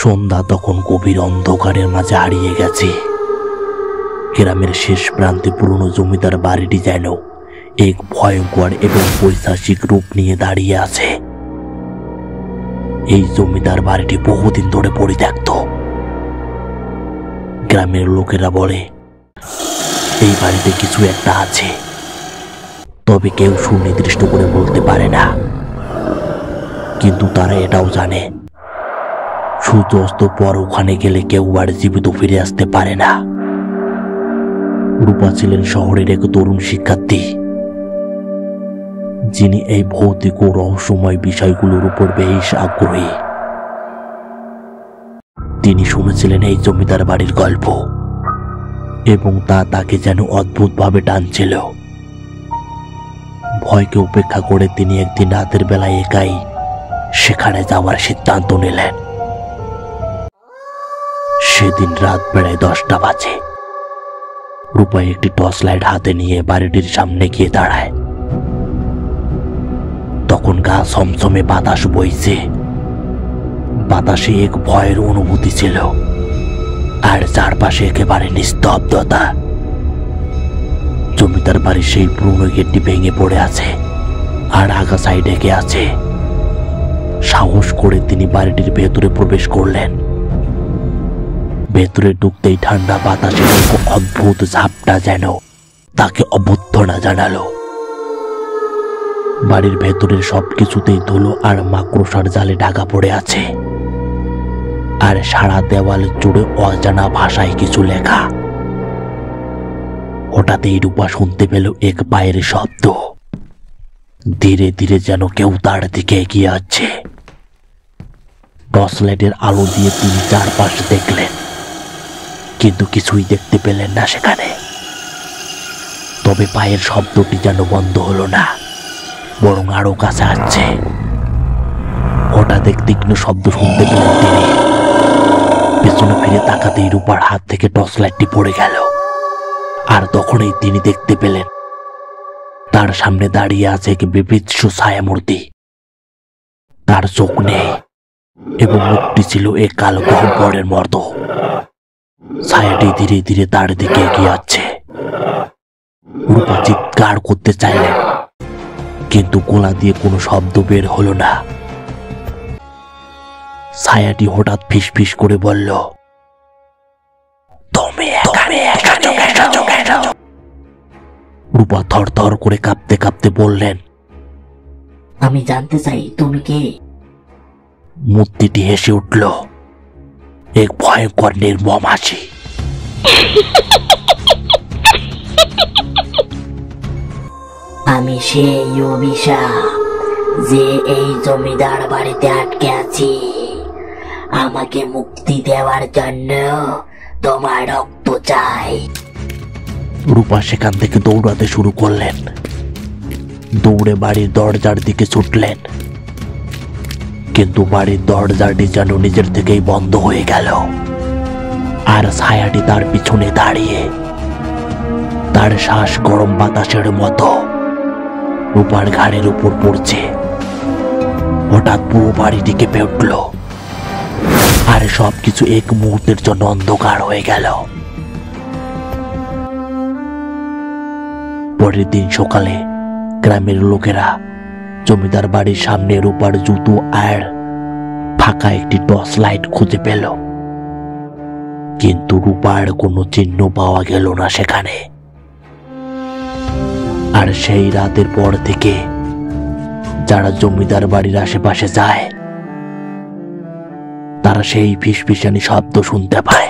সন্ধ্যা তখন গভীর অন্ধকারের মাঝে হারিয়ে গেছে। গ্রামের শেষ প্রান্তে পুরনো জমিদার বাড়িটি যেন এক ভয়ঙ্কর এবং পৈশাচিক রূপ নিয়ে দাঁড়িয়ে আছে। এই জমিদার বাড়িটি বহুদিন ধরে পরিত্যক্ত। গ্রামের লোকেরা বলে এই বাড়িতে কিছু একটা আছে, তবে কেউ সুনির্দিষ্ট করে বলতে পারে না। কিন্তু তারা এটাও জানে সূর্য অস্ত পর ওখানে গেলে কেউ আর জীবিত ফিরে আসতে পারে না। রূপা ছিলেন শহরের এক তরুণ শিক্ষার্থী, যিনি এই ভৌতিক ও রহস্যময় বিষয়গুলোর উপর বেশ আগ্রহী। তিনি শুনেছিলেন এই জমিদার বাড়ির গল্প, এবং তা তাকে যেন অদ্ভুতভাবে টানছিল। ভয়কে উপেক্ষা করে তিনি একদিন রাতের বেলায় একাই সেখানে যাওয়ার সিদ্ধান্ত নিলেন। সেদিন রাত প্রায় 10টা বাজে। রূপা একটি টর্চ লাইট হাতে নিয়ে বাড়িটির সামনে গিয়ে দাঁড়ায়। তখন গা ছমছমে বাতাস বইছে। বাতাসে এক ভয়ের অনুভূতি ছিল, আর চারপাশে একেবারে নিস্তব্ধতা। জমিদার বাড়ির সেই পুরনো গেটটি ভেঙে পড়ে আছে, আর আগাছায় ঢেকে আছে। সাহস করে তিনি বাড়িটির ভেতরে প্রবেশ করলেন। ভেতরে ঢুকতেই ঠান্ডা বাতাসের এক অদ্ভুত ঝাপটা যেন তাকে অভ্যর্থনা জানালো। বাড়ির ভেতরের সবকিছুতেই ধুলো আর মাকড়সার জালে ঢাকা পড়ে আছে, আর সারা দেওয়াল জুড়ে অজানা ভাষায় কিছু লেখা। হঠাৎই রূপা শুনতে পেল এক পায়ের শব্দ। ধীরে ধীরে যেন কেউ তার দিকে এগিয়ে আসছে। টর্চ লাইটের আলো দিয়ে তিনি চারপাশ দেখলেন, কিন্তু কিছুই দেখতে পেলেন না সেখানে। তবে পায়ের শব্দটি যেন বন্ধ হলো না, বরং আরো কাছে আসছে। হঠাৎ এক তীক্ষ্ণ শব্দ শুনতে পেলেন তিনি। পেছনে ফিরে তাকাতেই রূপার হাত থেকে টর্চ লাইটটি পড়ে গেল। আর তখনই তিনি দেখতে পেলেন তার সামনে দাঁড়িয়ে আছে এক বিভৎস ছায়ামূর্তি। তার চোখ নেই, এবং মুখটি ছিল এক কালো গহ্বরের মতো। ছায়াটি ধীরে ধীরে তার দিকে এগিয়ে আসছে। রূপা চিৎকার করতে চাইলেন, কিন্তু গলা দিয়ে কোনো শব্দ বের হলো না। ছায়াটি হঠাৎ ফিসফিস করে বলল, তুমি এখানে এসেছো কেন? রূপা থরথর করে কাঁপতে কাঁপতে বললেন, আমি জানতে চাই তুমি কে। মূর্তিটি হেসে উঠল, এক ভয়ঙ্কর নির্মম হাসি। আমি সেই অভিশাপ যে এই জমিদার বাড়িতে আটকে আছি। আমাকে মুক্তি দেওয়ার জন্য তোমার রক্ত চাই। রূপা সেখান থেকে দৌড়াতে শুরু করলেন। দৌড়ে বাড়ির দরজার দিকে ছুটলেন, কিন্তু বাড়ির দরজাটি যেন নিজের থেকেই বন্ধ হয়ে গেল। আর ছায়াটি তার পিছনে দাঁড়িয়ে, তার শ্বাস গরম বাতাসের মতো রূপার ঘাড়ের উপর পড়ছে। হঠাৎ পুরো বাড়িটি কেঁপে উঠল, আর সবকিছু এক মুহূর্তের জন্য অন্ধকার হয়ে গেল। পরের দিন সকালে গ্রামের লোকেরা জমিদার বাড়ির সামনে রূপার জুতো আর ফাঁকা একটি টর্চ লাইট খুঁজে পেল, কিন্তু রূপার কোনো চিহ্ন পাওয়া গেল না সেখানে। আর সেই রাতের পর থেকে যারা জমিদার বাড়ির আশেপাশে যায়, তারা সেই ফিসফিসানি শব্দ শুনতে পায়।